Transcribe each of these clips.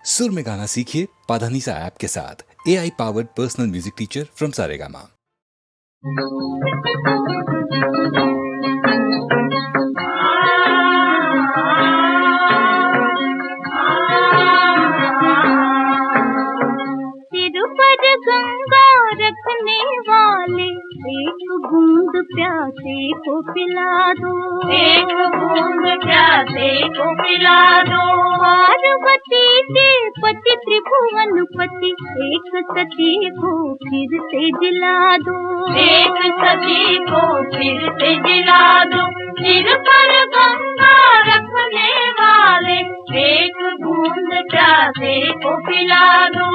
सुर में गाना सीखिए पाधानीसा ऐप के साथ। AI powered personal music teacher from Saregama. Ganga रखने वाले एक बूंद प्यासे को पिला दो, एक बूंद प्यासे को पिला दो। पार्वती के पति त्रिभुवन पति एक सती को फिर से जिला दो, एक सती को फिर से जिला दो। सिर पर गंगा रखने वाले एक बूंद प्यासे को पिला दो।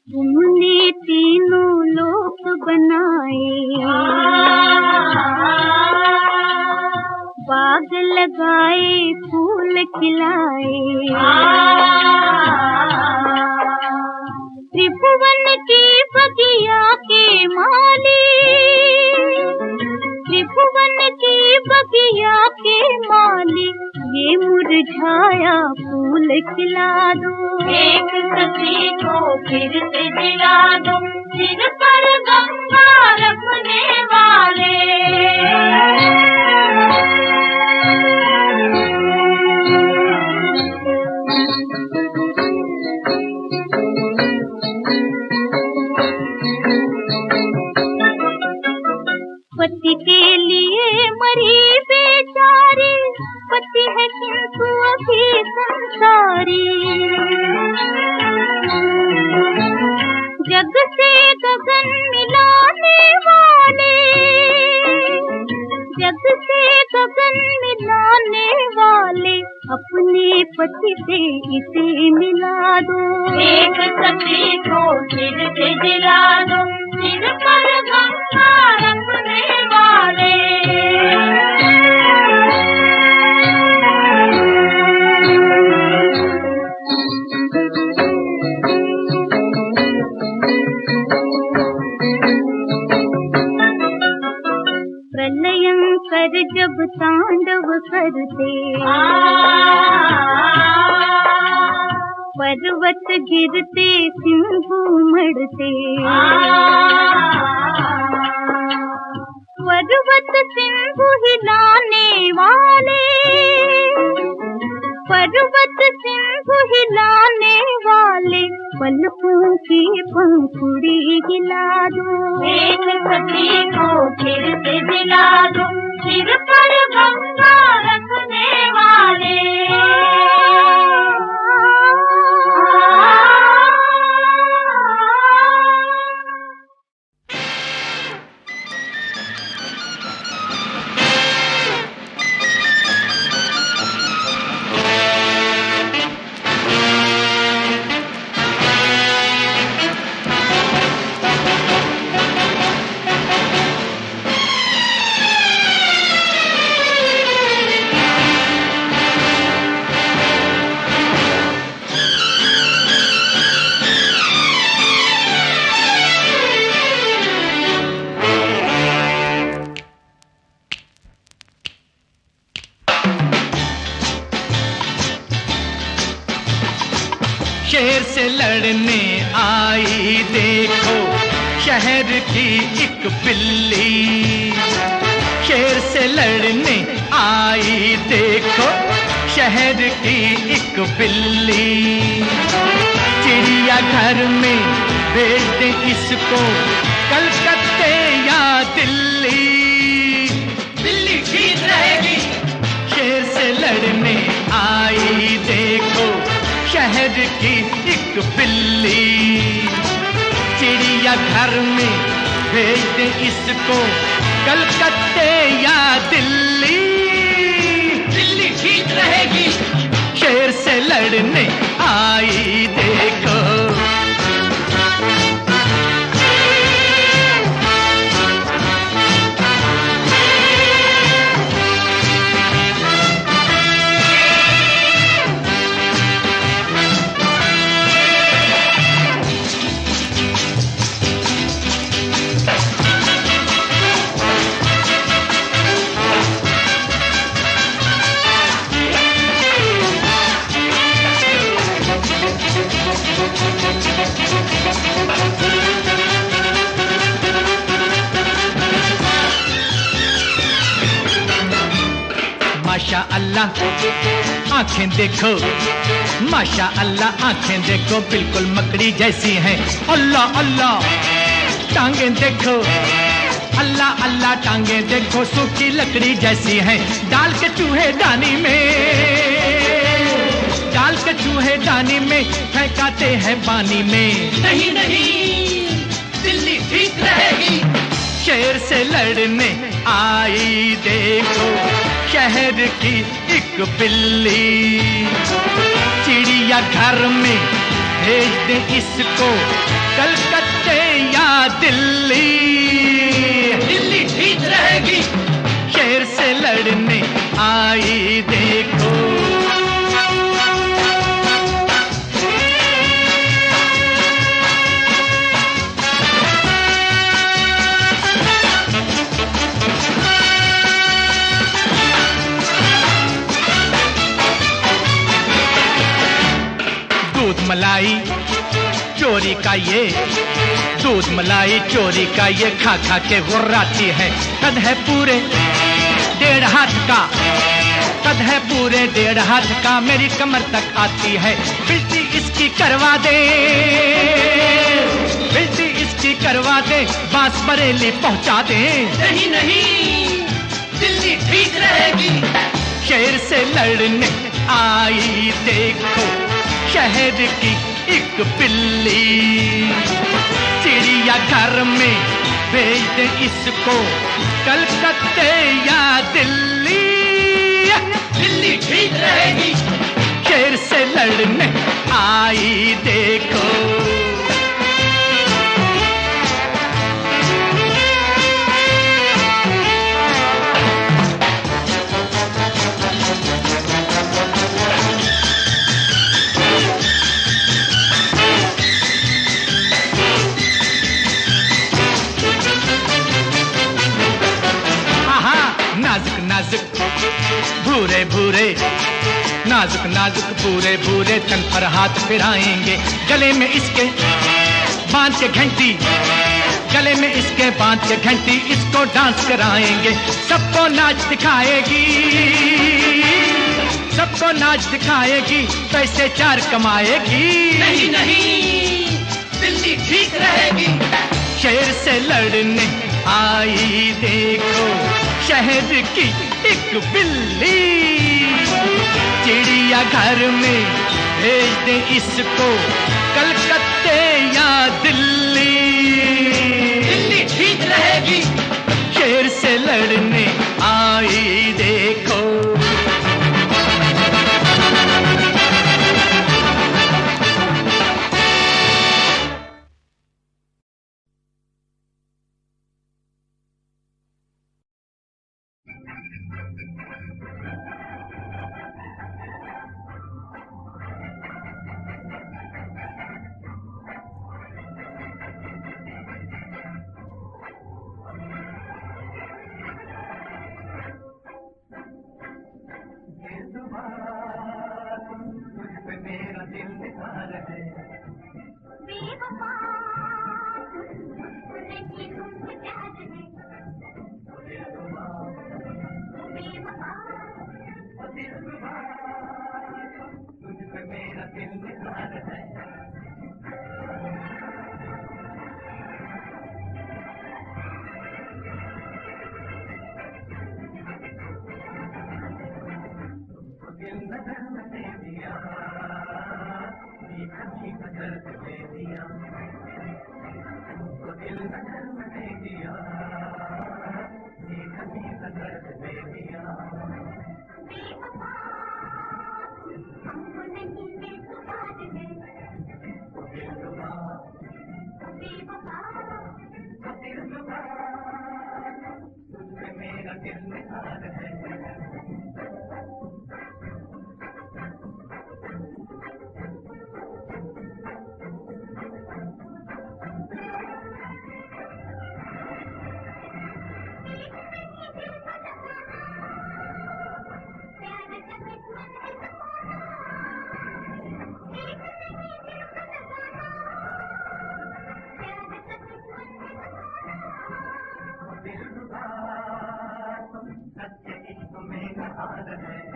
तुमने तीनों लोक बनाए, बाग लगाए फूल खिलाए, त्रिभुवन की बगिया के माली, त्रिभुवन की बगिया के माली, ये मुरझाया फूल खिला दो, एक सती को फिर से जिला दो। सिर पर गंगा रखने वाले पति के लिए मरी बेचारी, पति है किंतु अभी संसारी। जग से गगन मिलाने वाले, जग से गगन मिलाने वाले, अपने पति से इसे मिला दो, एक सती को फिर से जिला दो। सिर पर गंगा रखने वाले प्रलयंकर जब तांडव करते, पर्वत गिरते सिंधु मड़ते, पर्वत सिंधु हिलाने वाले, पर्वत सिंधु हिलाने वाले, पलकों की पंखुड़ी हिला दो, एक सती को फिर से जिला दो। सिर पर गंगा रखने वाले शेर से लड़ने आई देखो शहर की एक बिल्ली, शेर से लड़ने आई देखो शहर की एक बिल्ली। चिड़िया घर में भेज दे इसको कलकत्ते या दिल्ली, बिल्ली ठीक रहेगी। शेर से लड़ने आई देखो शहर की एक बिल्ली, चिड़िया घर में भेज दे इसको कलकत्ते या दिल्ली, दिल्ली ठीक रहेगी। शेर से लड़ने आई देखो। माशा अल्लाह आंखें देखो, माशा अल्लाह आंखें देखो बिल्कुल मकड़ी जैसी हैं। अल्लाह अल्लाह टांगें देखो, अल्लाह अल्लाह टांगें देखो सूखी लकड़ी जैसी हैं। डाल के चूहे दानी में, डाल के चूहे दानी में फेंकाते हैं पानी में। नहीं नहीं दिल्ली ठीक रहेगी। शेर से लड़ने आई देखो शहर की एक बिल्ली, चिड़िया घर में भेज दे इसको कलकत्ते या दिल्ली, दिल्ली ठीक रहेगी। शेर से लड़ने आई देखो। दूध मलाई चोरी का ये, दूध मलाई चोरी का ये खा खा के गुर्राती है। कद है पूरे 1.5 हाथ का, कद है पूरे 1.5 हाथ का, मेरी कमर तक आती है। बिल्टी इसकी करवा दे, बिल्टी इसकी करवा दे, बांस बरेली पहुंचा दे। नहीं नहीं दिल्ली ठीक रहेगी। शेर से लड़ने आई देखो शहर की एक बिल्ली, चिड़िया घर में भेज दे इसको कलकत्ते या दिल्ली, दिल्ली ठीक रहेगी। शेर से लड़ने आई देखो। नाजुक नाजुक भूरे भूरे, नाजुक नाजुक भूरे भूरे तन पर हाथ फिराएंगे। गले में इसके बांध के घंटी, गले में इसके बांध के घंटी, इसको डांस कराएंगे। सबको नाच दिखाएगी, सबको नाच दिखाएगी, पैसे 4 कमाएगी। नहीं नहीं दिल्ली ठीक रहेगी। शेर से लड़ने आई देखो शहर की एक बिल्ली, चिड़िया घर में भेज दे इसको कलकत्ते या दिल्ली, दिल्ली ठीक रहेगी। शेर से लड़ने आई देखो। सत्य इश्क में नहार है।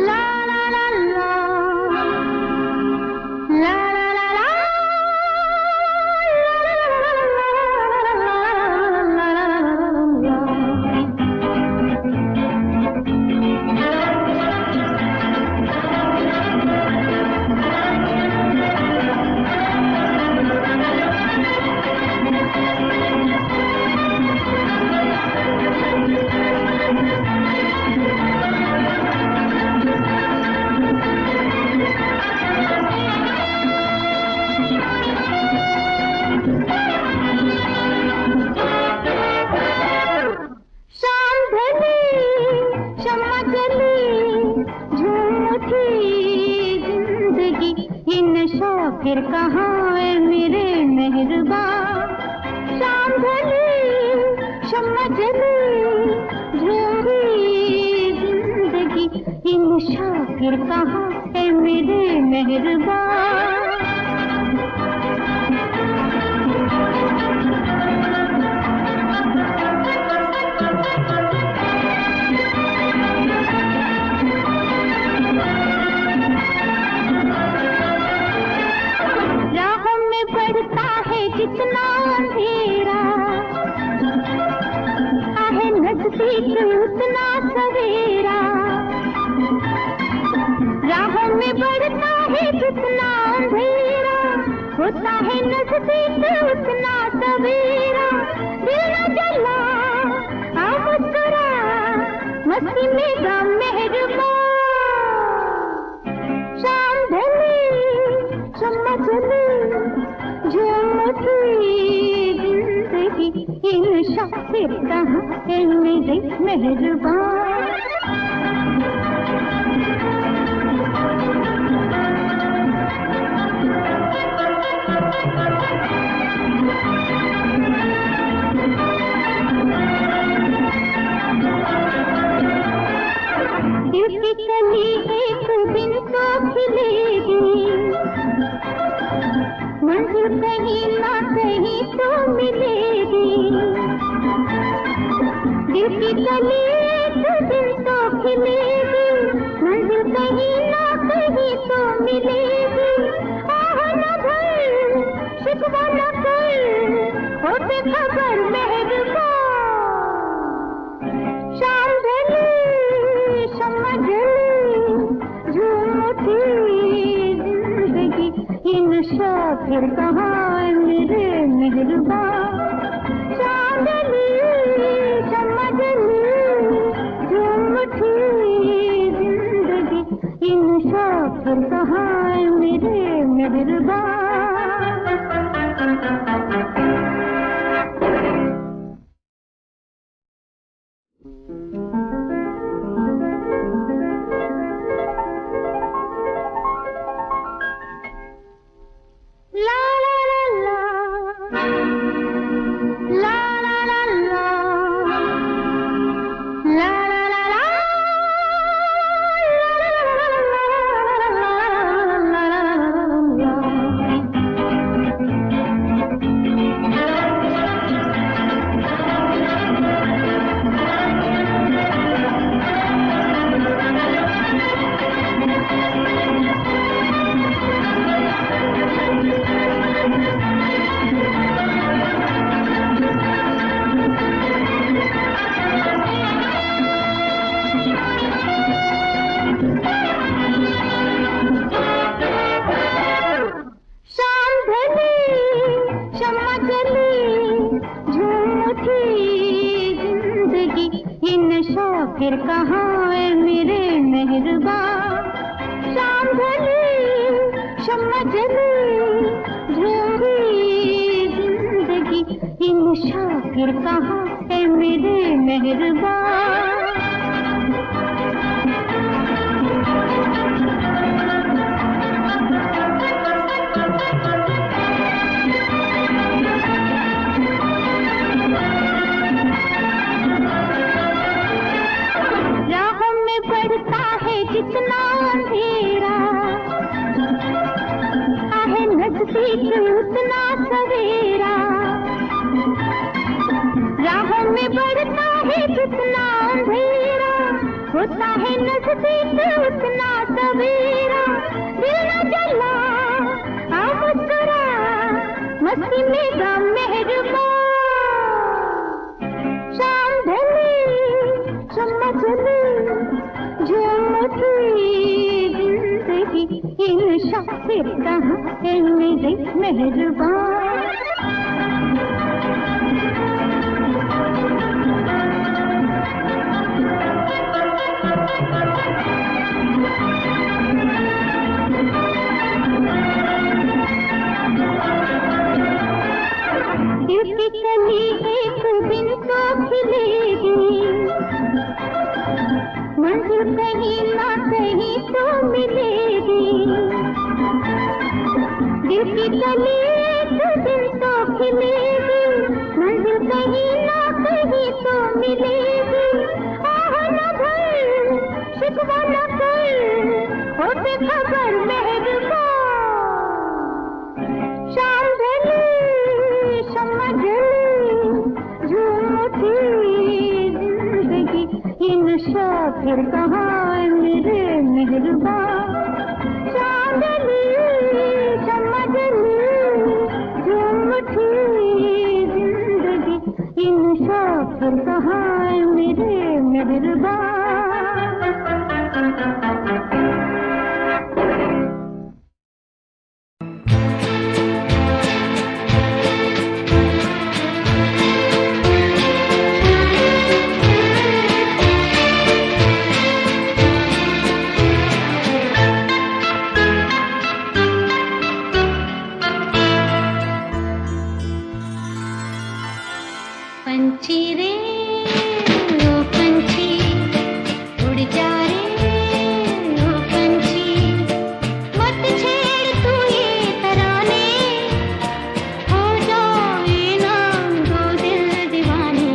La la la la फिर कहाँ है मेरे मेहरबा। शाम ढली शम्मा जली झूठी जिंदगी इन फिर कहाँ है मेरे मेहरबा। बढ़ता है जितना अंधेरा है नजदीक उतना सवेरा। राहों में बढ़ता है जितना अंधेरा होता है नजदीक उतना सवेरा। दिल न जला आ मुस्कुरा मस्ती में गम मेहरबा। शाम ढली शम्मा जली जिंदगी इन फिर कहाँ है मेरे मेहरबा। दिल की कली एक दिन तो खिलेगी मंजिल कहीं ना कहीं तो मिलेगी। दिल की कली एक दिन तो खिलेगी मंजिल कहीं ना कहीं तो मिलेगी। आह न भर शिकवा न कर होते खबर मेहरबा। शाम ढली शम्मा जली झूम उठी जिंदगी इन फिर कहाँ मेरे मेहरबा। शाम ढली शम्मा जली झूम उठी जिंदगी इन फिर कहाँ मेरे मेहरबा। फिर कहाँ है मेरे मेहरबा। शाम ढली शम्मा जली झूठी जिंदगी इन फिर कहाँ है मेरे मेहरबा। बढ़ता है जितना अंधेरा है नजदीक उतना सवेरा। राहों में बढ़ता है जितना अंधेरा होता है नजदीक उतना सवेरा। दिल न जला आ मुस्कुरा मस्ती में गम मेहरबा। शाम ढली शम्मा जली जिंदगी इन फिर कहाँ है मेरे मेहरबा। दिल की कली एक दिन तो खिलेगी मंजिल कहीं ना कहीं तो मिलेगी। दिल की कली एक दिन तो खिलेगी, मंजिल कहीं ना कहीं तो मिलेगी। आह न भर शिकवा न कर, हो बेखबर मेहरबान। शाम ढली शम्मा ढली, झूम उठी जिंदगी, ये नशा फिर कहाँ मेरे मेहरबान। शाम ढली शम्मा ढली, झूम उठी जिंदगी, ये नशा फिर कहाँ मेरे मेहरबान। पंछी रे ओ पंछी, उड़ जा रे ओ पंछी, मत छेड़ तू ये तराने, हो जाए ना दो दिल दीवाने।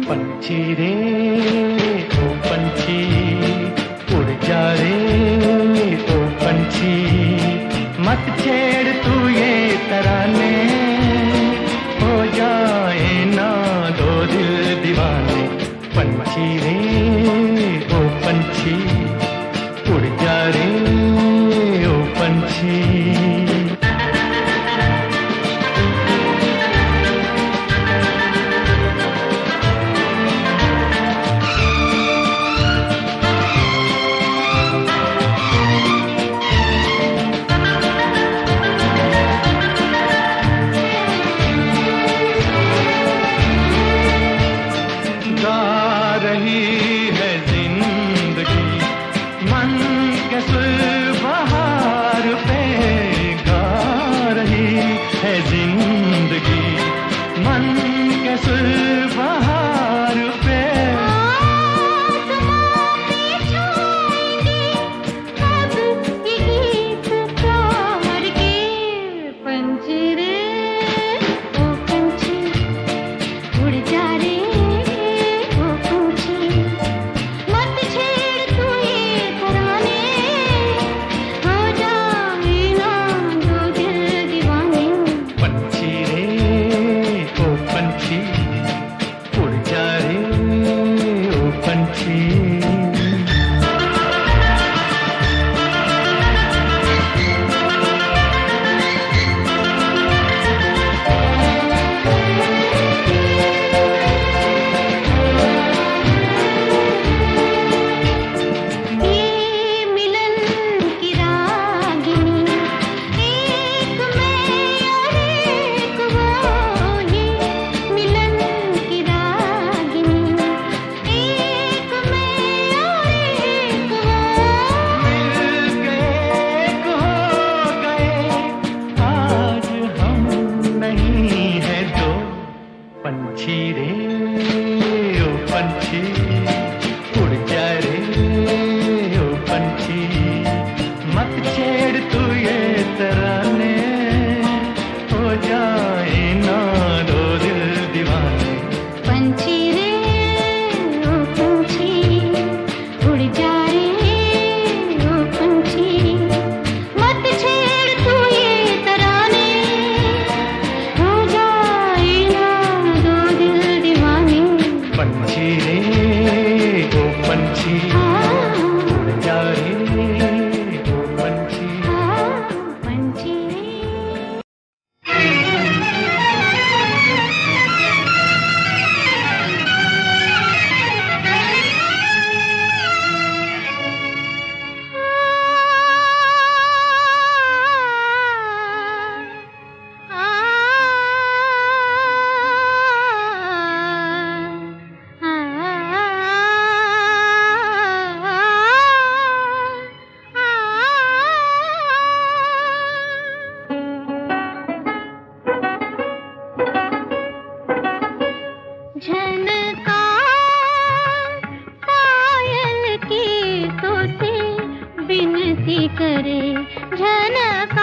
पंछी रे ओ पंछी, उड़ जा रे ओ पंछी, मत छेड़ तू ये तराने, हो जाए ना दो दिल दीवाने। पंछी रे ओ पंछी, उड़ जा रे ओ पंछी। गा रही है जिंदगी मन के सुबहार पे, गा रही है जिंदगी मन के सुबहार पे। पंछी रे ओ पंछी, उड़ जा रे ओ पंछी, मत छेड़ तू ये तराने, हो जाए ना दो दिल दीवाने। पंछी रे ओ पंछी, उड़ जा रे ओ पंछी। ये मिलन की रागिनी, एक मैं और एक वो। ये मिलन की रागिनी, एक मैं और एक वो। मिल गए एक हो गए, आज हम नहीं है दो। पंछी रे ओ पंछी, उड़ जा रे ओ पंछी, मत छेड़ तू ये तराने, हो जाए ना दो दिल दीवाने। पंछी रे ओ पंछी, उड़ जा रे ओ पंछी, मत छेड़ तू ये तराने, हो जाए ना दो दिल दीवाने। पंछी रे ओ पंछी, उड़ जा रे ओ पंछी। पंछी रे। करे झनकार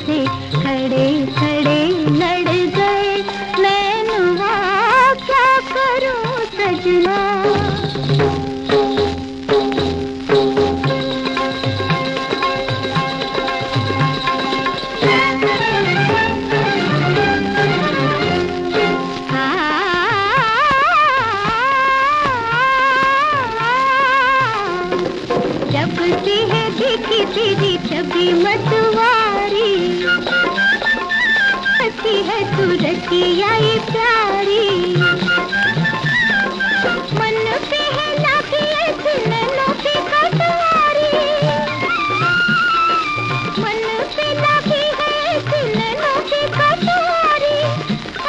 तुमसे खड़े खड़े लड़ गए नैनवा, क्या करूं सजना। जब से है देखी तेरी छवि मतवारी, हंसी है सूरतिया ये प्यारी, मन पे है लागी ऐसी नैनों की कटवारी, मन पे लागी है ऐसी नैनों की कटवारी,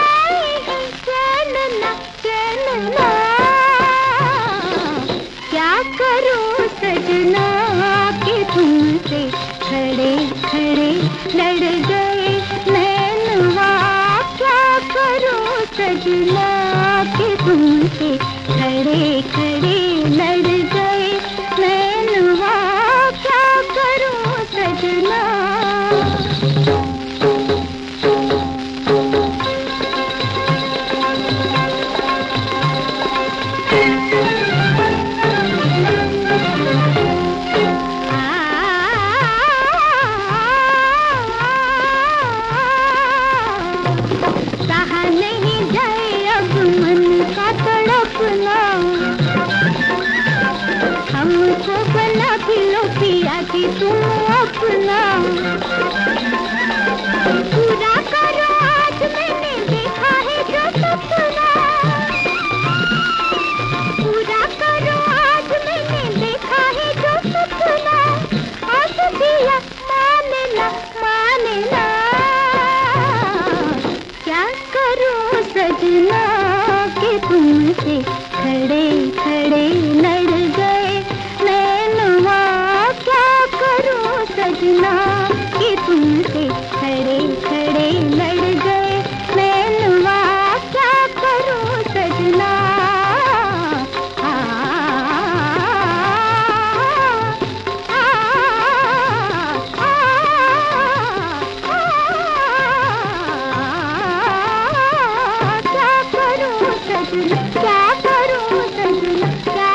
आए है चैन ना क्या करूं सजना के तुमसे खड़े खड़े लड़ गए नैनवा, क्या करूं सजना के तुमसे खड़े खड़े लड़ गए नैनवा, क्या करूं सजना। हमको बना लो पिया कि तुम अपना, पूरा करो आज मैंने देखा है जो सपना, पूरा करो आज मैंने देखा है जो सपना, आज दिया माने ना क्या करूं सजना कि तुमसे खड़े खड़े लड़ गए नैनवा, क्या करूं सजना कि तुमसे खड़े खड़े लड़ गए नैनवा, क्या करूं सजना। क्या करूं सजना, क्या करूं सजना, क्या